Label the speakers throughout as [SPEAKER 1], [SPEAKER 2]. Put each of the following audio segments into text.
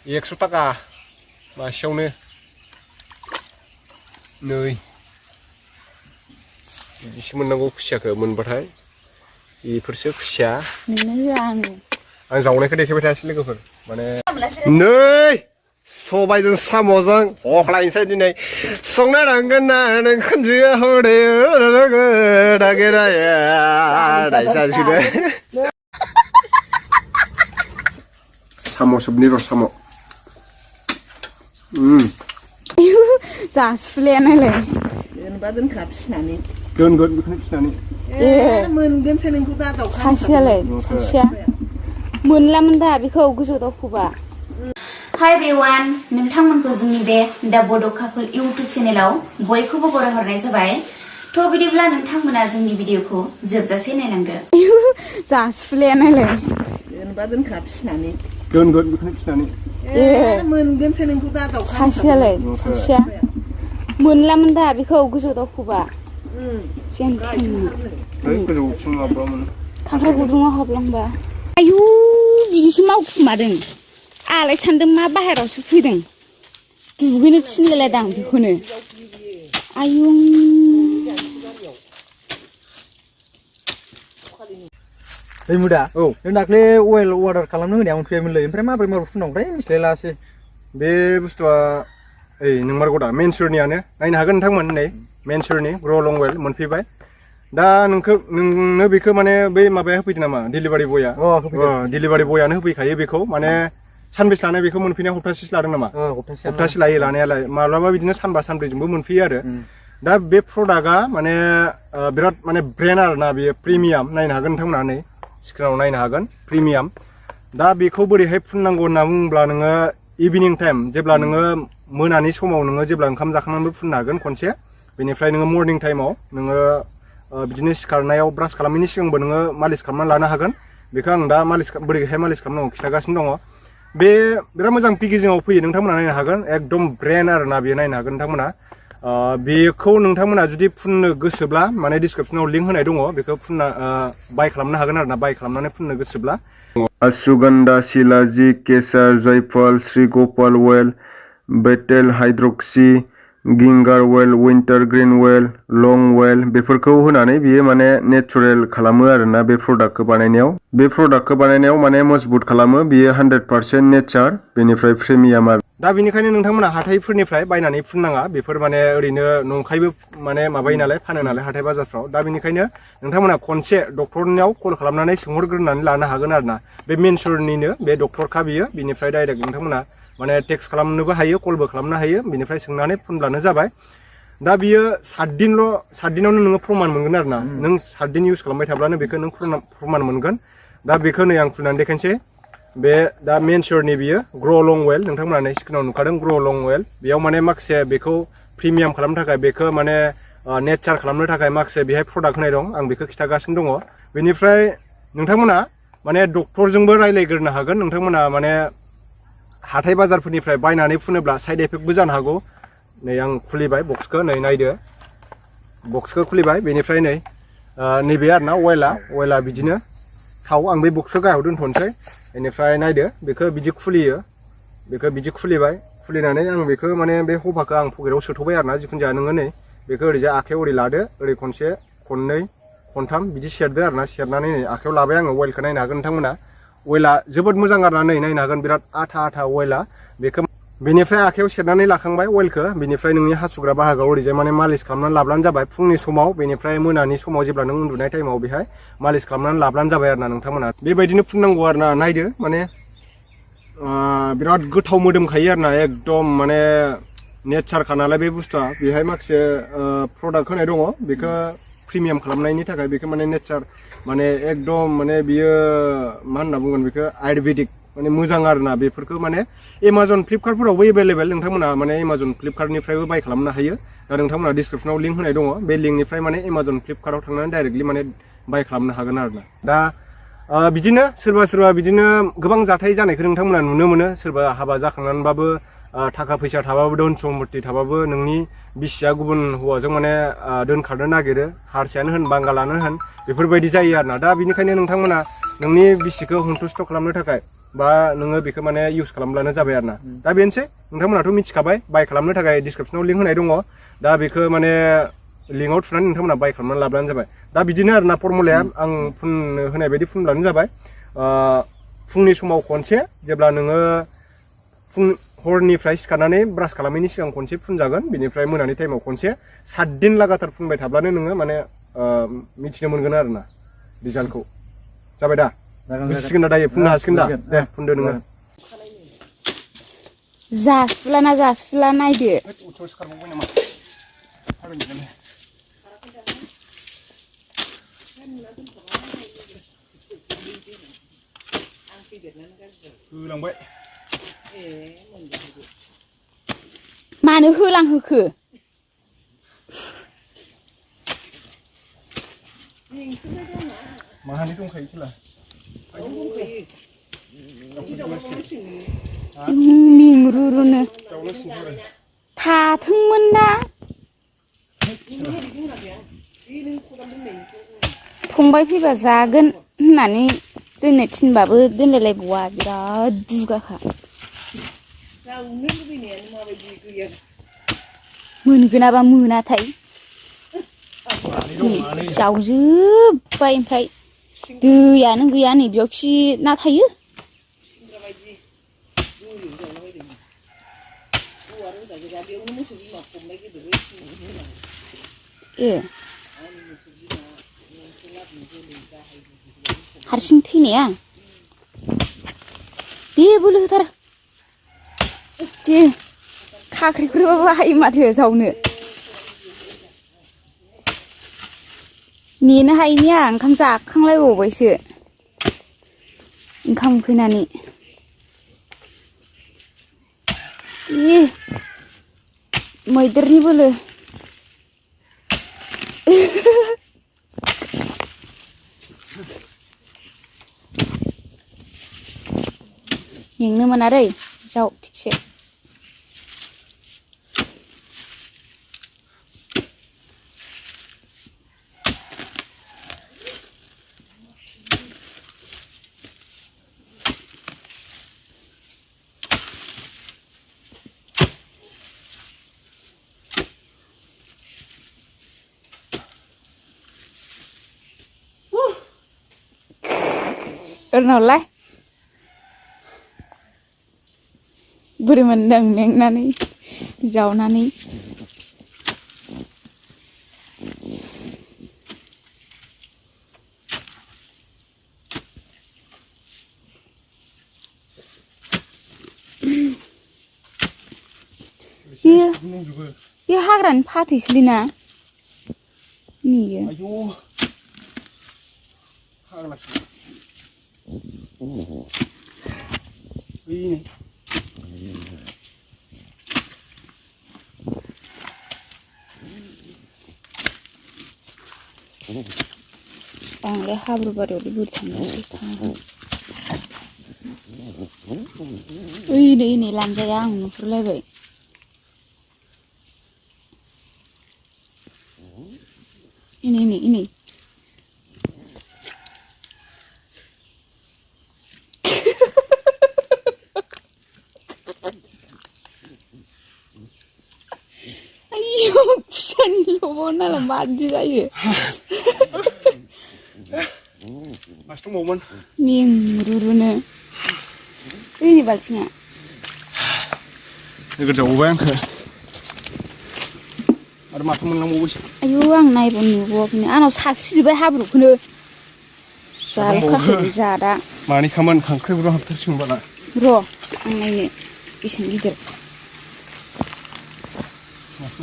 [SPEAKER 1] 100 थाखा मासेयावनो नै बिदिसो मोननांगौ खुसियाखौ मोनबाथाय बेफोरसो खुसिया आं जावनायखौ देखायबाय थायासै लोगोफोर माने नै सबायजों साम'जों हख्लायनोसै दिनै संनो नांगोन ना नों खोनजिया हरे नागिराया दायसासिनो साम' सोबनि र' साम'
[SPEAKER 2] जासुलायानालाय
[SPEAKER 3] जेनेबा दोनखा फिसिनानै
[SPEAKER 1] दोनगोन बेखौनो फिसिनानै
[SPEAKER 3] मोनगोनसो नोंखौ दा दाउखा
[SPEAKER 2] सासेयालाय सासेया मोनलामोन दा बेखौ गोजौ दावखोबा हाय एभ्रिवान नोंथांमोनखौ जोंनि बे दा बड' कापल इउट्युब चेनेलाव बयखौबो बरायहरनाय जाबाय थ' बिदिब्ला नोंथांमोना जोंनि भिडिअखौ जोबजासे नायलांदो जासुलायानालाय
[SPEAKER 3] जेनेबा दोनखा फिसिनानै
[SPEAKER 1] दोनगोन बेखौनो फिसिनानै
[SPEAKER 3] मोनगोनसो नोंखौ दा दाउखा
[SPEAKER 2] सासेयालाय सासेया मोनलामोन दा बेखौ गोजौ दावखोबा खांख्राइ गुदुङाव हाबलांबा आयु बिदिसो मावखुमादों आलाय सान्दों मा बाहेरावसो फैदों दुगैनो थिनलायलायदां बेखौनो आयु
[SPEAKER 4] ओइ मुदा औ नों दाख्लै अइल अर्डार खालामनो होनाया मोनफैयामोनलै ओमफ्राय माबोरै फुननांगौथाय मिथिलायलासै
[SPEAKER 1] बे बुस्थुआ ओइ नोंमारगौ दा मेनसुरनियानो नायनो हागोन नोंथांमोन नै मेनसुरनि ग्र'लं अइल मोनफैबाय दा नोंनो बेखौ माने बै माबाया होफैदों नामा डिलिभारि बया डिलिभारि बयानो होफैखायो बेखौ माने सानबेसे लानाय बेखौ मोनफैनाया हप्तासेसो लादों नामा हप्तासे लायो लानायालाय माब्लाबा बिदिनो सानबा सानब्रैजोंबो मोनफैयो आरो दा बे प्रडाक्टआ माने बिराद माने ब्रेन्ड आरोना बेयो प्रिमियाम नायनो हागोन नोंथांमोना नै स्क्रिनाव नायनो हागोन प्रिमियाम दा बेखौ बोरैहाय फुननांगौ होनना बुङोब्ला नोङो इभिनिं टाइम जेब्ला नोङो मोनानि समाव नोङो जेब्ला ओंखाम जाखांनानैबो फुननो हागोन खनसे बेनिफ्राय नोङो मर्निं टाइमाव नोङो बिदिनो सिखारनायाव ब्रास खालामनायनि सिगांबो नोङो मालिस खालामनानै लानो हागोन बेखौ आं दा बोरैहाय मालिस खालामनांगौ खिन्थागासिनो दङ बे बिराद मोजां पेकेजिंआव फैयो नोंथांमोना नायनो हागोन एकदम ब्रेन्ड आरोना बेयो नायनो हागोन नोंथांमोना बेखौ नोंथांमोना जुदि फुननो गोसोब्ला माने डिसक्रिपसनाव लिंक होनाय दङ बेखौ फुनना बाय खालामनो हागोन आरोना बाय खालामनानै फुननो गोसोब्ला अश्वगंधा शिलाजी केसर जयफल श्रीगोपाल अइल बेटेल हाइड्रक्सी गिंगार अइल विंटार ग्रीन अइल लं अइल बेफोरखौ होनानै बियो माने नेचुरेल खालामो आरोना बे प्रडाक्टखौ बानायनायाव माने मजबुत खालामो बियो 100% नेचार बेनिफ्राय प्रिमियाम आरो दा बेनिखायनो नोंथांमोना हाथाइफोरनिफ्राय बायनानै फुननाङा बेफोर माने ओरैनो नंखायबो माने माबायो नालाय फानो नालाय हाथाइ बाजारफ्राव दा बेनिखायनो नोंथांमोना खनसे डक्टरनियाव कल खालामनानै सोंहरग्रोनानै लानो हागोन आरोना बे मेनसुरनिनो बे डक्टरखा बियो बिनिफ्राय डाइरेक्ट नोंथांमोना माने टेक्स्ट खालामनोबो हायो कलबो खालामनो हायो बिनिफ्राय सोंनानै फुनब्लानो जाबाय दा बियो 7 दिनावनो नोङो प्रमान मोनगोन आरोना नों 7 दिन इउज खालामबाय थाब्लानो बेखौ नों प्रमान मोनगोन दा बेखौ नै आं फुननानै देखायनोसै बे दा मेनसुरनि बियो ग्र'लं अइल नोंथांमोना नै स्क्रिनाव नुखादों ग्र'लं अइल बेयाव माने माखासे बेखौ प्रिमियाम खालामनो थाखाय बेखौ माने नेचार खालामनो थाखाय माखासे बेहाय प्रडाक्ट होनाय दं आं बेखौ खिन्थागासिनो दङ बेनिफ्राय नोंथांमोना माने डक्टरजोंबो रायज्लायग्रोनो हागोन नोंथांमोना माने हाथाइ बाजारफोरनिफ्राय बायनानै फुनोब्ला साइड इफेक्टबो जानो हागौ नै आं खुलिबाय बक्सखौ नै नायदो बक्सखौ खुलिबाय बेनिफ्राय नै नैबे आरोना अइला बिदिनो थाव आं बे बक्सखौ गाहायाव दोनथ'नोसै बेनिफ्राय नायदो बेखौ बिदि खुलियो बेखौ बिदि खुलिबाय खुलिनानै आं बेखौ माने बे हफाखौ आं पकेटाव सोथ'बाय आरोना जिखुनु जाया नोङो नै बेखौ ओरैजाय आखाइयाव ओरै लादो ओरै खनसे खननै खनथाम बिदि सेरदो आरोना सेरनानै नै आखाइयाव लाबाय आङो अइलखौ नायनो हागोन नोंथांमोना अइला जोबोद मोजां आरोना नै नायनो हागोन बिराद आथा अइला बेखौ बेनिफ्राय आखाइयाव सेरनानै लाखांबाय अइलखौ बेनिफ्राय नोंनि हासुग्रा बाहागोआव ओरैजाय माने मालिस खालामनानै लाब्लानो जाबाय फुंनि समाव बेनिफ्राय मोनानि समाव जेब्ला नों उन्दुनाय टाइमाव बेहाय मालिस खालामनानै लाब्लानो जाबाय आरोना नोंथांमोना बेबायदिनो फुननांगौ आरोना नायदो माने बिराद गोथाव मोदोमखायो आरोना एकदम माने नेचारखा नालाय बे बुस्थुआ बेहाय माखासे प्रडाक्ट होनाय दङ बेखौ प्रिमियाम खालामनायनि थाखाय बेखौ माने नेचार माने एकदम माने बियो मा होनना बुंगोन बेखौ आयुर्वेदिक माने मोजां आरोना बेफोरखौ माने एमाजन फ्लिपकार्टफोरावबो एभेलेबेल नोंथांमोना माने एमाजन फ्लिपकार्टनिफ्रायबो बाय खालामनो हायो दा नोंथांमोना डिसक्रिपसनाव लिंक होनाय दङ बे लिंकनिफ्राय माने एमाजन फ्लिपकार्टआव थांनानै डाइरेक्टलि माने बाय खालामनो हागोन आरोना दा बिदिनो सोरबा बिदिनो गोबां जाथाय जानायखौ नोंथांमोना नुनो मोनो सोरबा हाबा जाखांनानैबाबो थाखा फैसा थाबाबो धोन सम्पति थाबाबो नोंनि बिसिया गुबुन हौवाजों माने दोनखारनो नागिरो हारसायानो होन बांगालानो होन बेफोरबायदि जायो आरोना दा बेनिखायनो नोंथांमोना नोंनि बिसिखौ सन्तुष्ट खालामनो थाखाय बा नोङो बेखौ माने इउज खालामब्लानो जाबाय आरो ना दा बेनोसै नोंथांमोनाथ' मिथिखाबाय बाय खालामनो थाखाय डिसक्रिपसनाव लिंक होनाय दङ दा बेखौ माने लिंकआव थुनानै नोंथांमोना बाय खालामनानै लाब्लानो जाबाय दा बिदिनो आरो ना फर्मुलाया आं फुननो होनाय बायदि फुनब्लानो जाबाय फुंनि समाव खनसे जेब्ला नोङो हरनिफ्राय सिखारनानै ब्रास खालामैनि सिगां खनसे फुनजागोन बिनिफ्राय मोनानि टाइमाव खनसे 7 दिन लागातार फुनबाय थाब्लानो नोङो माने मिथिनो मोनगोन आरो ना रिजाल्टखौ जाबाय दा बुजिसिगोन दा दायो फुननो हासिगोन दा दे फुनदो नोङो
[SPEAKER 2] जासिफ्ला नायदो
[SPEAKER 1] होलांबाय
[SPEAKER 2] मानो होलांहोखो
[SPEAKER 1] माहानि दंखायो खेला
[SPEAKER 2] मिंरुरुनो थाथोंमोन ना फंबाय फैबा जागोन होननानै दोननो थिनबाबो दोनलायलायबावा बिराद दुगाखा मोनगोनाबा मोनाथाय जावजोब्बाय ओमफ्राय दैयानो गैया नै बेयाव खि ना थायो ए हारसिं थैनाया दे बोलो होथार दे खाख्रिफोरबाबो हायो माथो जावनो नेनो हायिनिया ओंखाम जाखांलायबावबायसो ओंखाम उखैनानै दे मैदेरनि बोलो मेंनो मोना दै जाव थिगसे ओरनावलाय बोरै मोनदों मेंनानै जावनानै बे हाग्रानि फाथैसोलिना नियो बांद्राय हाब्रु बारियावलाय बोरै थांनो ओइ नै लांजाया आं नुहुरलायबाय इनै आयौ फिसानि लबाव नालाय मादि जायो
[SPEAKER 1] मासे दंबावोमोन
[SPEAKER 2] मेंरुरुनो ओइनै बाल्थिङा
[SPEAKER 1] नोगोर जावबाय आंखो आरो माथो मोनलांबावबायसो
[SPEAKER 2] आयौ आं नायबाव नुबावाखैनो आंनाव सास्रिजोब्बाय हाब्रुखौनो जालखाखै जादा
[SPEAKER 1] मानि खामान खांख्राइफोराव हाबथारसिगोन बाला
[SPEAKER 2] र' आं नायनो बेसेबां गिदिर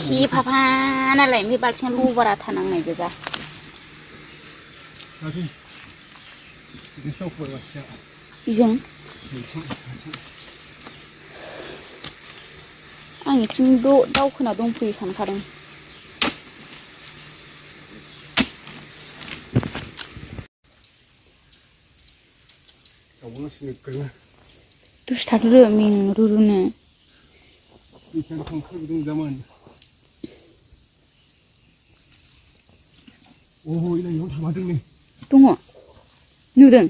[SPEAKER 2] खि फाफा नालाय ओमफ्राय बाल्थिङा लबारा थानांनाय गोजा बेजों आं इथिं दावखोना दंफैयो सानखादों दसे थाथ'दो मेंरुरुनो दङ नुदों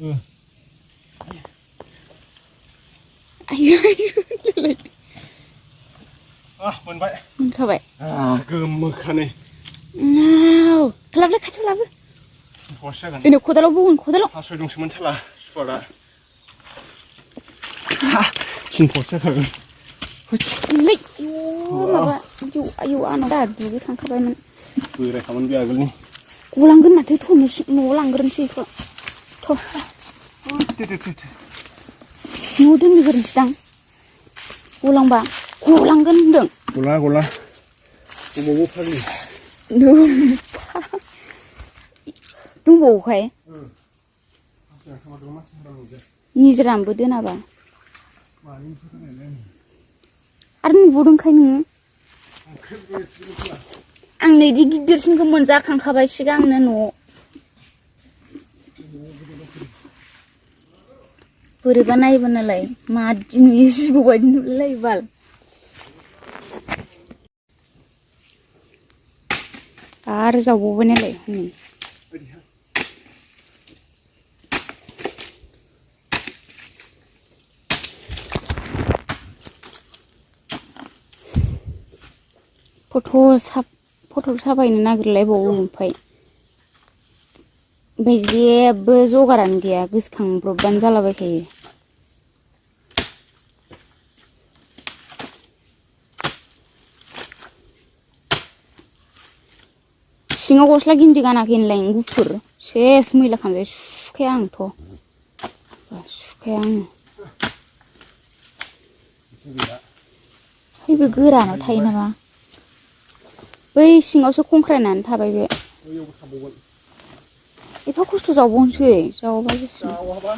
[SPEAKER 2] Ayo lele.
[SPEAKER 1] Moनबाय.
[SPEAKER 2] Moनखाबाय.
[SPEAKER 1] गोमोखानै.
[SPEAKER 2] Kelap खाथियाव लाबो.
[SPEAKER 1] Pos जागोन.
[SPEAKER 2] Ini खदालाव बौगोन खदालाव.
[SPEAKER 1] Hasoy दंसोमोन साला सुवारा. Pos जाखागोन.
[SPEAKER 2] Lek. Maबा ayo आंनाव दा दुगैखांखाबायमोन.
[SPEAKER 1] बोरायखामोन बे आगोलनि.
[SPEAKER 2] गलांगोन माथो थ'नोसै न'आव लांग्रोनोसै इखौ. थ'. न'आव दोनग्रोनोसैदां. गलांगोन होनदों.
[SPEAKER 1] गला. अबाव फाग्लि?
[SPEAKER 2] दंबावोखाय? निजोरानोबो दोनाबा. आरो नुबावदोंखाय नोङो? आं नैदि गिदिरसिनखौ मोनजाखांखाबाय सिगांनो न'आव. बोरैबा नायबा नालाय मादि नुयो जिबौ बायदि नुलायलायो बाल. आरो जावबावबाय नालाय हनै. फट' साफायनो नागिरलायबावो ओमफ्राय जेबो जगारानो गैया गोसोखांब्रबबानो जालाबायखायो. सिङाव गस्ला गिन्दि गानाखै होनलाय गुफुर सेस मैला खालामबाय सुखाया आंथ' सुखाया आङो. बे गोरानाव थायो नामा? बै सिङावसो खंख्रायनानै थाबाय बे. एफा खस्थ' जावबावनोसै जावाबा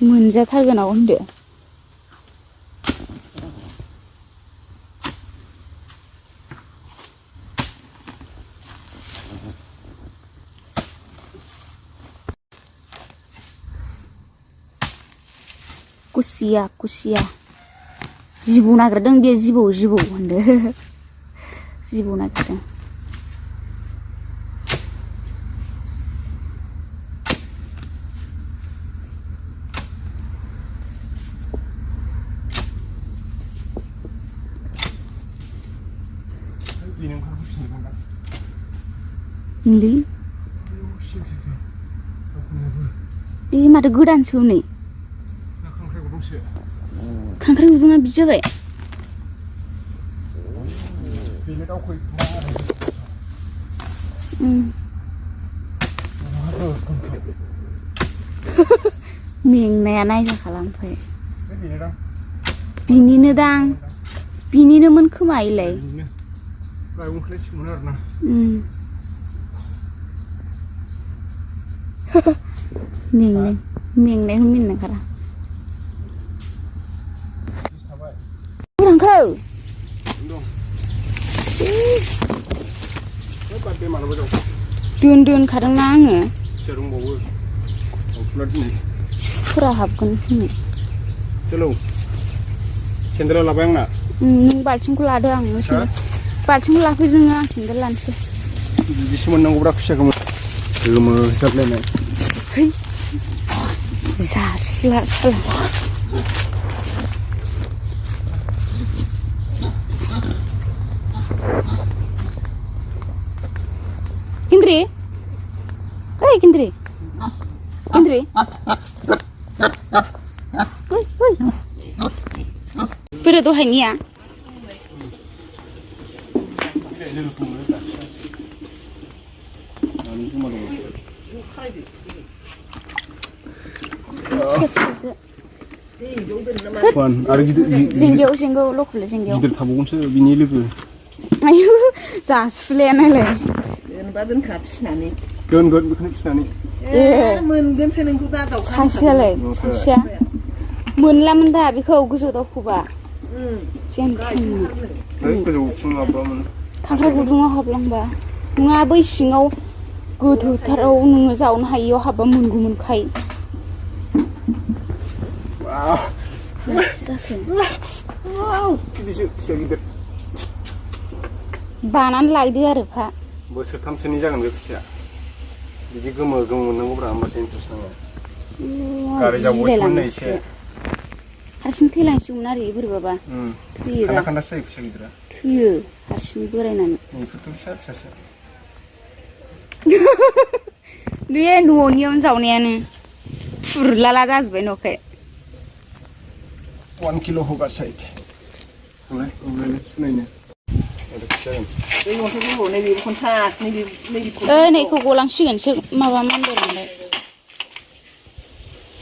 [SPEAKER 2] मोनजाथारगोनाव होनदो. कुसिया जिबौ नागिरदों बे जिबौ होनदो. जिबौ नागिरदों. मुलि बे माथो गोदानसो नै. खांख्राइ गुदुङा बिदि जाबाय. मेंनाया नायजा खालामफाय. बिनिनोमोन खोमा इलाय. मेंनायखौ मिनिनो ओंखारा. थांखो दोनखादोंना आङो. सुफोरा हाबगोन होनो.
[SPEAKER 1] सेन्देला लाबाय आंना.
[SPEAKER 2] नों बाल्थिंखौ लादो आं बाल्थिंखौ लाफैदो नोङो आं सेन्देल लानोसै.
[SPEAKER 1] बिदिसो मोननांगौब्रा खुसियाखौ गोमो जाबलायनाय.
[SPEAKER 2] जासुला साला. Kindri? Hey, Kindri. Hoi. Pero tuh hanya. Senggau lokal senggau.
[SPEAKER 1] Gider tabungan bini logo.
[SPEAKER 2] Ayo, जासुलाया नालाय.
[SPEAKER 3] दोनबा दोनखा फिसिनानै.
[SPEAKER 1] दोनगोन बेखौनो फिसिनानै.
[SPEAKER 3] मोनगोनसो नोंखौ दा दाउखा.
[SPEAKER 2] सासेया मोनलामोन दा बेखौ गोजौ दावखोबा.
[SPEAKER 1] गोजौथिं माबामोन.
[SPEAKER 2] खांख्राइ गुदुङाव हाबलांबा नङा बै सिङाव गोथौथाराव नोङो जावनो हायियाव हाबबा मोनगौमोनखाय.
[SPEAKER 1] जाखो.
[SPEAKER 2] बानानै लायदो आरो फा
[SPEAKER 1] बोसोरथामसोनि जागोन बे खुसिया बिदि गोमो गोमो मोननांगौब्रा होमबासो इन्ट्रेस्ट नाङो गारि जावबोसोमोन एसे
[SPEAKER 2] हारसिं थैलांसिगौमोन आरो बोरैबाबा थैयो दा
[SPEAKER 1] खान्दा जायो खुसिया गिदिरा
[SPEAKER 2] थैयो हारसिं बोरायनानै
[SPEAKER 1] बेफोरथ' फिसा फिसासो
[SPEAKER 2] बे न'नियावनो जावनायानो फुरलाला जाजोब्बाय न'खाय
[SPEAKER 1] 1 किल' होगा साइड थांलाय सुनायनो
[SPEAKER 3] बै अन्थाइखौ नैबे खनसास नैबे
[SPEAKER 2] नैखौ गलांसिगोनसो माबा मानबायलांबाय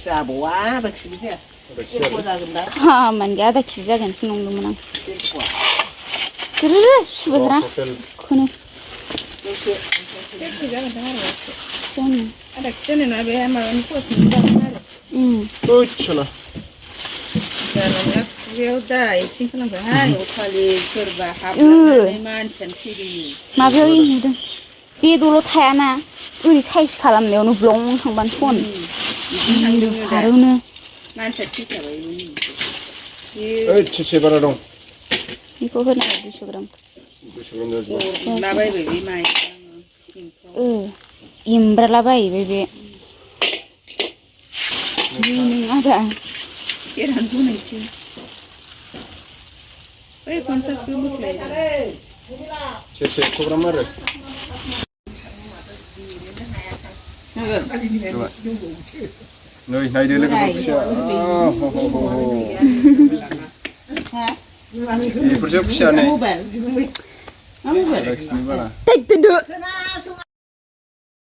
[SPEAKER 3] जाबावा आधा केजि जाया जागोन दा
[SPEAKER 2] खामानि गैया आधा केजि जागोनसो नंदोंमोन आं सुबायरा खौनो
[SPEAKER 3] आधा केजि जानाय नङा बे माबानि पस्टनि जागोन आरो
[SPEAKER 1] ओइदसला
[SPEAKER 3] जानाया खुगायाव दा एथिं खालामबायहाय अखालि सोरबा हाबनानै मानसियानो थैदों
[SPEAKER 2] माबायाव नुदों बेदरल' थायाना ओरै साइज खालामनायावनो ब्लं थांबानो फन फारौनो
[SPEAKER 3] मानसिया थैखाबाय
[SPEAKER 1] ओइ सेसे बारा दं
[SPEAKER 2] बेखौ होना 200 ग्राम
[SPEAKER 3] माबायबाय बे माइ
[SPEAKER 2] इमब्राला बायबाय बे नङा दा
[SPEAKER 3] एरान बुंनायसै बै 50 बोख्लाय
[SPEAKER 1] सेसे प्रग्राम आरो नै नायदो लोगोफोर खुसिया बेफोरसो खुसिया नै
[SPEAKER 2] दोनदो